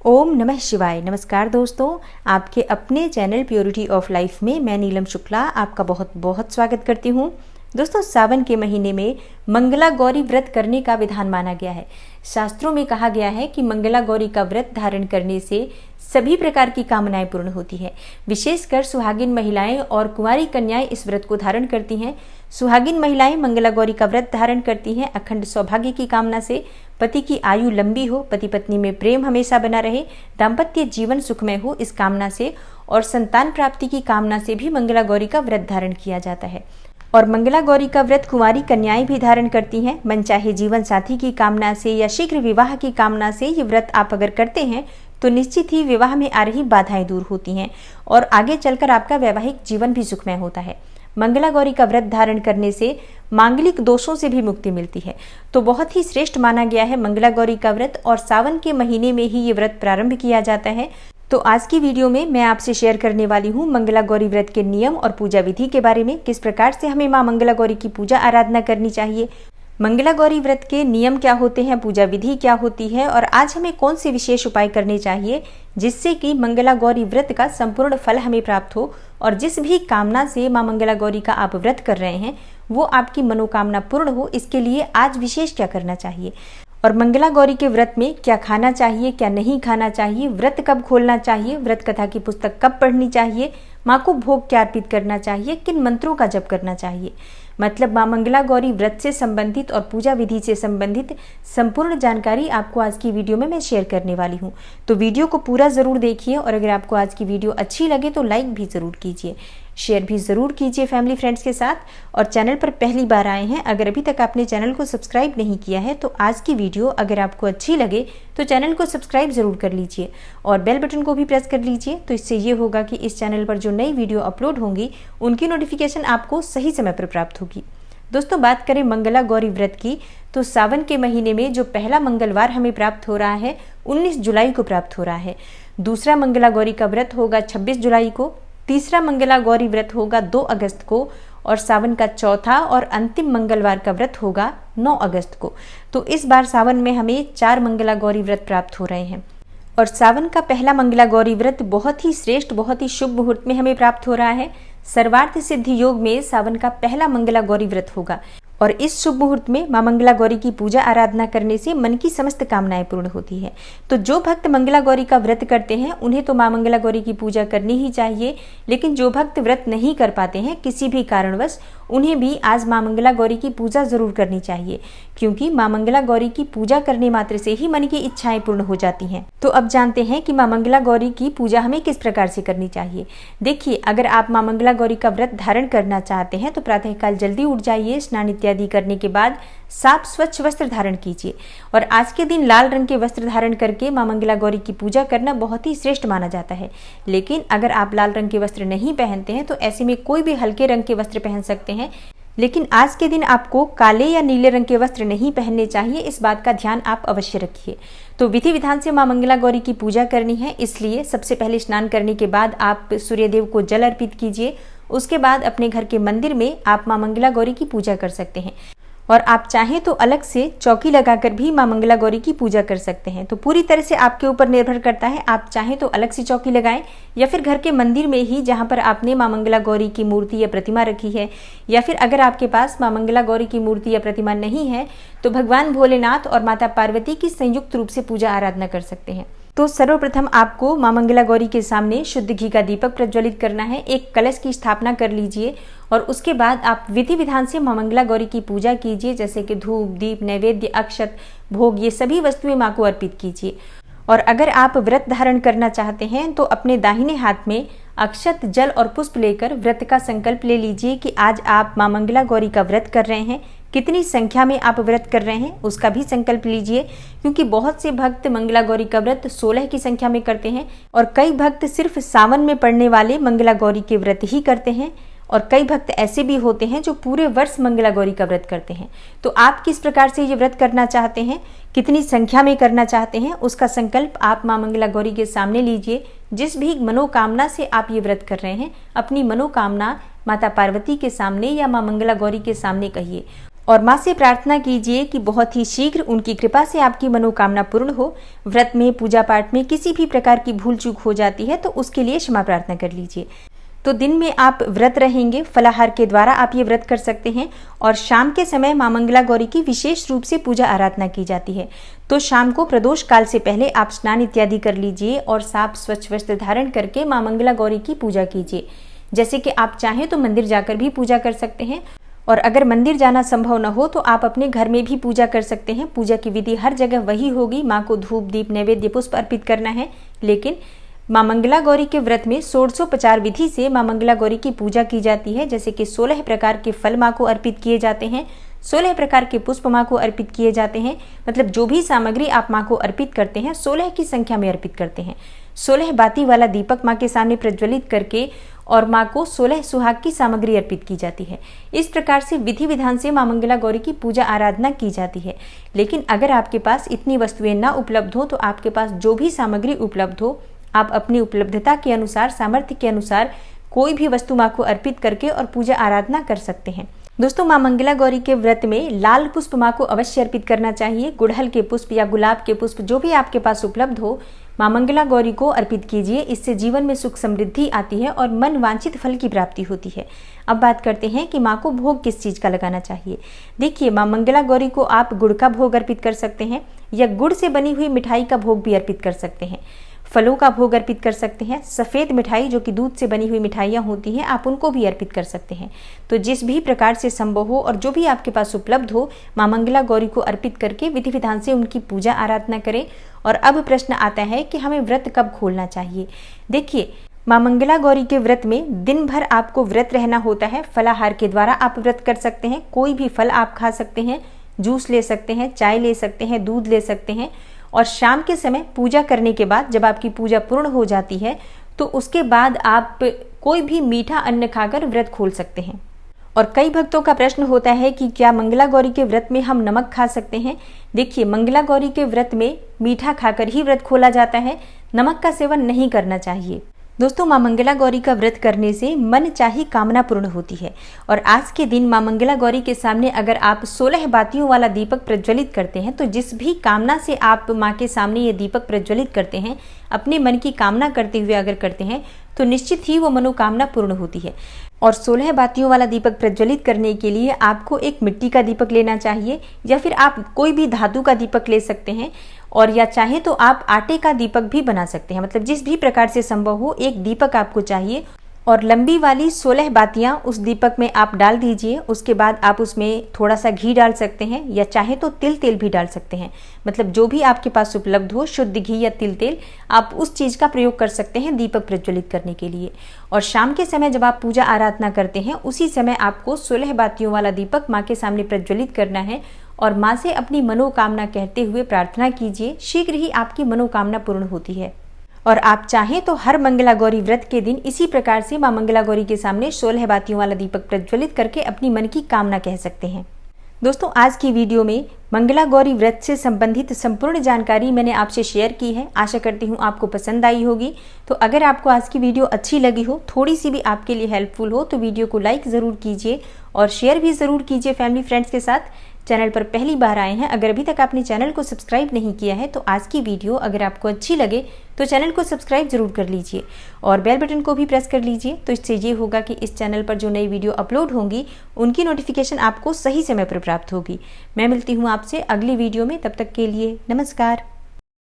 ओम नमः शिवाय। नमस्कार दोस्तों, आपके अपने चैनल प्योरिटी ऑफ लाइफ में मैं नीलम शुक्ला आपका बहुत बहुत स्वागत करती हूँ। दोस्तों, सावन के महीने में मंगला गौरी व्रत करने का विधान माना गया है। शास्त्रों में कहा गया है कि मंगला गौरी का व्रत धारण करने से सभी प्रकार की कामनाएं पूर्ण होती है। विशेषकर सुहागिन महिलाएं और कुंवारी कन्याएं इस व्रत को धारण करती हैं। सुहागिन महिलाएं मंगला गौरी का व्रत धारण करती हैं अखंड सौभाग्य की कामना से, पति की आयु लंबी हो, पति पत्नी में प्रेम हमेशा बना रहे, दाम्पत्य जीवन सुखमय हो, इस कामना से और संतान प्राप्ति की कामना से भी मंगला गौरी का व्रत धारण किया जाता है। और मंगला गौरी का व्रत कुंवारी कन्याएं भी धारण करती हैं। मनचाहे जीवन साथी की कामना से या शीघ्र विवाह की कामना से ये व्रत आप अगर करते हैं तो निश्चित ही विवाह में आ रही बाधाएं दूर होती हैं और आगे चलकर आपका वैवाहिक जीवन भी सुखमय होता है। मंगला गौरी का व्रत धारण करने से मांगलिक दोषों से भी मुक्ति मिलती है। तो बहुत ही श्रेष्ठ माना गया है मंगला गौरी का व्रत और सावन के महीने में ही ये व्रत प्रारंभ किया जाता है। तो आज की वीडियो में मैं आपसे शेयर करने वाली हूँ मंगला गौरी व्रत के नियम और पूजा विधि के बारे में, किस प्रकार से हमें माँ मंगला गौरी की पूजा आराधना करनी चाहिए, मंगला गौरी व्रत के नियम क्या होते हैं, पूजा विधि क्या होती है और आज हमें कौन से विशेष उपाय करने चाहिए जिससे कि मंगला गौरी व्रत का संपूर्ण फल हमें प्राप्त हो और जिस भी कामना से माँ मंगला गौरी का आप व्रत कर रहे हैं वो आपकी मनोकामना पूर्ण हो। इसके लिए आज विशेष क्या करना चाहिए और मंगला गौरी के व्रत में क्या खाना चाहिए, क्या नहीं खाना चाहिए, व्रत कब खोलना चाहिए, व्रत कथा की पुस्तक कब पढ़नी चाहिए, माँ को भोग क्या अर्पित करना चाहिए, किन मंत्रों का जप करना चाहिए, मतलब माँ मंगला गौरी व्रत से संबंधित और पूजा विधि से संबंधित संपूर्ण जानकारी आपको आज की वीडियो में मैं शेयर करने वाली हूँ। तो वीडियो को पूरा ज़रूर देखिए और अगर आपको आज की वीडियो अच्छी लगे तो लाइक भी ज़रूर कीजिए, शेयर भी ज़रूर कीजिए फैमिली फ्रेंड्स के साथ। और चैनल पर पहली बार आए हैं, अगर अभी तक आपने चैनल को सब्सक्राइब नहीं किया है तो आज की वीडियो अगर आपको अच्छी लगे तो चैनल को सब्सक्राइब ज़रूर कर लीजिए और बेल बटन को भी प्रेस कर लीजिए। तो इससे ये होगा कि इस चैनल पर जो नई वीडियो अपलोड होंगी उनकी नोटिफिकेशन आपको सही समय पर प्राप्त होगी। दोस्तों, बात करें मंगला गौरी व्रत की तो सावन के महीने में जो पहला मंगलवार हमें प्राप्त हो रहा है 19 जुलाई को प्राप्त हो रहा है। दूसरा मंगला गौरी का व्रत होगा 26 जुलाई को, तीसरा मंगला गौरी व्रत होगा 2 अगस्त को और सावन का चौथा और अंतिम मंगलवार का व्रत होगा 9 अगस्त को। तो इस बार सावन में हमें 4 मंगला गौरी व्रत प्राप्त हो रहे हैं और सावन का पहला मंगला गौरी व्रत बहुत ही श्रेष्ठ, बहुत ही शुभ मुहूर्त में हमें प्राप्त हो रहा है। सर्वार्थ सिद्धि योग में सावन का पहला मंगला गौरी व्रत होगा और इस शुभ मुहूर्त में माँ मंगला गौरी की पूजा आराधना करने से मन की समस्त कामनाएं पूर्ण होती है। तो जो भक्त मंगला गौरी का व्रत करते हैं उन्हें तो माँ मंगला गौरी की पूजा करनी ही चाहिए, लेकिन जो भक्त व्रत नहीं कर पाते हैं किसी भी कारणवश उन्हें भी आज माँ मंगला गौरी की पूजा जरूर करनी चाहिए, क्योंकि माँ मंगला गौरी की पूजा करने मात्र से ही मन की इच्छाएं पूर्ण हो जाती हैं। तो अब जानते हैं कि माँ मंगला गौरी की पूजा हमें किस प्रकार से करनी चाहिए। देखिए, अगर आप माँ मंगला गौरी का व्रत धारण करना चाहते हैं तो प्रातःकाल जल्दी उठ जाइए, स्नान इत्यादि करने के बाद साफ स्वच्छ वस्त्र धारण कीजिए और आज के दिन लाल रंग के वस्त्र धारण करके माँ मंगला गौरी की पूजा करना बहुत ही श्रेष्ठ माना जाता है। लेकिन अगर आप लाल रंग के वस्त्र नहीं पहनते हैं तो ऐसे में कोई भी हल्के रंग के वस्त्र पहन सकते हैं, लेकिन आज के दिन आपको काले या नीले रंग के वस्त्र नहीं पहनने चाहिए, इस बात का ध्यान आप अवश्य रखिए। तो विधि विधान से माँ मंगला गौरी की पूजा करनी है, इसलिए सबसे पहले स्नान करने के बाद आप सूर्यदेव को जल अर्पित कीजिए। उसके बाद अपने घर के मंदिर में आप माँ मंगला गौरी की पूजा कर सकते हैं और आप चाहें तो अलग से चौकी लगाकर भी माँ मंगला गौरी की पूजा कर सकते हैं। तो पूरी तरह से आपके ऊपर निर्भर करता है, आप चाहें तो अलग से चौकी लगाएं या फिर घर के मंदिर में ही जहाँ पर आपने माँ मंगला गौरी की मूर्ति या प्रतिमा रखी है, या फिर अगर आपके पास माँ मंगला गौरी की मूर्ति या प्रतिमा नहीं है तो भगवान भोलेनाथ और माता पार्वती की संयुक्त रूप से पूजा आराधना कर सकते हैं। तो सर्वप्रथम आपको माँ मंगला गौरी के सामने शुद्ध घी का दीपक प्रज्वलित करना है, एक कलश की स्थापना कर लीजिए और उसके बाद आप विधि विधान से माँ मंगला गौरी की पूजा कीजिए, जैसे कि धूप, दीप, नैवेद्य, अक्षत, भोग, ये सभी वस्तुएं माँ को अर्पित कीजिए। और अगर आप व्रत धारण करना चाहते हैं तो अपने दाहिने हाथ में अक्षत, जल और पुष्प लेकर व्रत का संकल्प ले लीजिए कि आज आप माँ मंगला गौरी का व्रत कर रहे हैं। कितनी संख्या में आप व्रत कर रहे हैं उसका भी संकल्प लीजिए, क्योंकि बहुत से भक्त मंगला गौरी का व्रत 16 की संख्या में करते हैं और कई भक्त सिर्फ सावन में पड़ने वाले मंगला गौरी के व्रत ही करते हैं और कई भक्त ऐसे भी होते हैं जो पूरे वर्ष मंगला गौरी का व्रत करते हैं। तो आप किस प्रकार से ये व्रत करना चाहते हैं, कितनी संख्या में करना चाहते हैं, उसका संकल्प आप माँ मंगला गौरी के सामने लीजिए। जिस भी मनोकामना से आप ये व्रत कर रहे हैं अपनी मनोकामना माता पार्वती के सामने या माँ मंगला गौरी के सामने कहिए और माँ से प्रार्थना कीजिए कि बहुत ही शीघ्र उनकी कृपा से आपकी मनोकामना पूर्ण हो। व्रत में, पूजा पाठ में किसी भी प्रकार की भूल चूक हो जाती है तो उसके लिए क्षमा प्रार्थना कर लीजिए। तो दिन में आप व्रत रहेंगे, फलाहार के द्वारा आप ये व्रत कर सकते हैं। और शाम के समय माँ मंगला गौरी की विशेष रूप से पूजा आराधना की जाती है। तो शाम को प्रदोष काल से पहले आप स्नान इत्यादि कर लीजिए और साफ स्वच्छ वस्त्र धारण करके माँ मंगला गौरी की पूजा कीजिए। जैसे कि आप चाहें तो मंदिर जाकर भी पूजा कर सकते हैं, और अगर मंदिर जाना संभव न हो तो आप अपने घर में भी पूजा कर सकते हैं। पूजा की विधि हर जगह वही होगी, माँ को धूप दीप नैवेद्य पुष्प अर्पित करना है। लेकिन माँ मंगला गौरी के व्रत में षोडशोपचार विधि से माँ मंगला गौरी की पूजा की जाती है। जैसे कि 16 प्रकार के फल माँ को अर्पित किए जाते हैं, 16 प्रकार के पुष्प माँ को अर्पित किए जाते हैं। मतलब जो भी सामग्री आप माँ को अर्पित करते हैं 16 की संख्या में अर्पित करते हैं। 16 बाती वाला दीपक माँ के सामने प्रज्वलित करके और माँ को 16 सुहाग की सामग्री अर्पित की जाती है। इस प्रकार से विधि विधान से माँ मंगला गौरी की पूजा आराधना की जाती है। लेकिन अगर आपके पास इतनी वस्तुएं ना उपलब्ध हो तो आपके पास जो भी सामग्री उपलब्ध हो, आप अपनी उपलब्धता के अनुसार, सामर्थ्य के अनुसार कोई भी वस्तु माँ को अर्पित करके और पूजा आराधना कर सकते हैं। दोस्तों, माँ मंगला गौरी के व्रत में लाल पुष्प माँ को अवश्य अर्पित करना चाहिए। गुड़हल के पुष्प या गुलाब के पुष्प जो भी आपके पास उपलब्ध हो, माँ मंगला गौरी को अर्पित कीजिए। इससे जीवन में सुख समृद्धि आती है और मन वांछित फल की प्राप्ति होती है। अब बात करते हैं कि माँ को भोग किस चीज़ का लगाना चाहिए। देखिए, माँ मंगला गौरी को आप गुड़ का भोग अर्पित कर सकते हैं या गुड़ से बनी हुई मिठाई का भोग भी अर्पित कर सकते हैं। फलों का भोग अर्पित कर सकते हैं। सफ़ेद मिठाई जो कि दूध से बनी हुई मिठाइयाँ होती हैं, आप उनको भी अर्पित कर सकते हैं। तो जिस भी प्रकार से संभव हो और जो भी आपके पास उपलब्ध हो, माँ मंगला गौरी को अर्पित करके विधि विधान से उनकी पूजा आराधना करें। और अब प्रश्न आता है कि हमें व्रत कब खोलना चाहिए। देखिए, माँ मंगला गौरी के व्रत में दिन भर आपको व्रत रहना होता है। फलाहार के द्वारा आप व्रत कर सकते हैं। कोई भी फल आप खा सकते हैं, जूस ले सकते हैं, चाय ले सकते हैं, दूध ले सकते हैं। और शाम के समय पूजा करने के बाद जब आपकी पूजा पूर्ण हो जाती है तो उसके बाद आप कोई भी मीठा अन्न खाकर व्रत खोल सकते हैं। और कई भक्तों का प्रश्न होता है कि क्या मंगला गौरी के व्रत में हम नमक खा सकते हैं। देखिए, मंगला गौरी के व्रत में मीठा खाकर ही व्रत खोला जाता है, नमक का सेवन नहीं करना चाहिए। दोस्तों, माँ मंगला गौरी का व्रत करने से मन चाही कामना पूर्ण होती है। और आज के दिन माँ मंगला गौरी के सामने अगर आप 16 बातियों वाला दीपक प्रज्वलित करते हैं तो जिस भी कामना से आप माँ के सामने ये दीपक प्रज्वलित करते हैं, अपने मन की कामना करते हुए अगर करते हैं तो निश्चित ही वो मनोकामना पूर्ण होती है। और 16 बातियों वाला दीपक प्रज्वलित करने के लिए आपको एक मिट्टी का दीपक लेना चाहिए या फिर आप कोई भी धातु का दीपक ले सकते हैं। और या चाहे तो आप आटे का दीपक भी बना सकते हैं। मतलब जिस भी प्रकार से संभव हो, एक दीपक आपको चाहिए और लंबी वाली 16 बातियां उस दीपक में आप डाल दीजिए। उसके बाद आप उसमें थोड़ा सा घी डाल सकते हैं या चाहे तो तेल भी डाल सकते हैं। मतलब जो भी आपके पास उपलब्ध हो, शुद्ध घी या तेल, आप उस चीज़ का प्रयोग कर सकते हैं दीपक प्रज्वलित करने के लिए। और शाम के समय जब आप पूजा आराधना करते हैं, उसी समय आपको 16 बातियों वाला दीपक माँ के सामने प्रज्वलित करना है और माँ से अपनी मनोकामना कहते हुए प्रार्थना कीजिए। शीघ्र ही आपकी मनोकामना पूर्ण होती है। और आप चाहें तो हर मंगला गौरी व्रत के दिन इसी प्रकार से माँ मंगला गौरी के सामने 16 बातियों वाला दीपक प्रज्वलित करके अपनी मन की कामना कह सकते हैं। दोस्तों, आज की वीडियो में मंगला गौरी व्रत से संबंधित संपूर्ण जानकारी मैंने आपसे शेयर की है। आशा करती हूँ आपको पसंद आई होगी। तो अगर आपको आज की वीडियो अच्छी लगी हो, थोड़ी सी भी आपके लिए हेल्पफुल हो, तो वीडियो को लाइक ज़रूर कीजिए और शेयर भी ज़रूर कीजिए फैमिली फ्रेंड्स के साथ। चैनल पर पहली बार आए हैं, अगर अभी तक आपने चैनल को सब्सक्राइब नहीं किया है तो आज की वीडियो अगर आपको अच्छी लगे तो चैनल को सब्सक्राइब जरूर कर लीजिए और बेल बटन को भी प्रेस कर लीजिए। तो इससे ये होगा कि इस चैनल पर जो नई वीडियो अपलोड होंगी उनकी नोटिफिकेशन आपको सही समय पर प्राप्त होगी। मैं मिलती हूँ आपसे अगली वीडियो में, तब तक के लिए नमस्कार।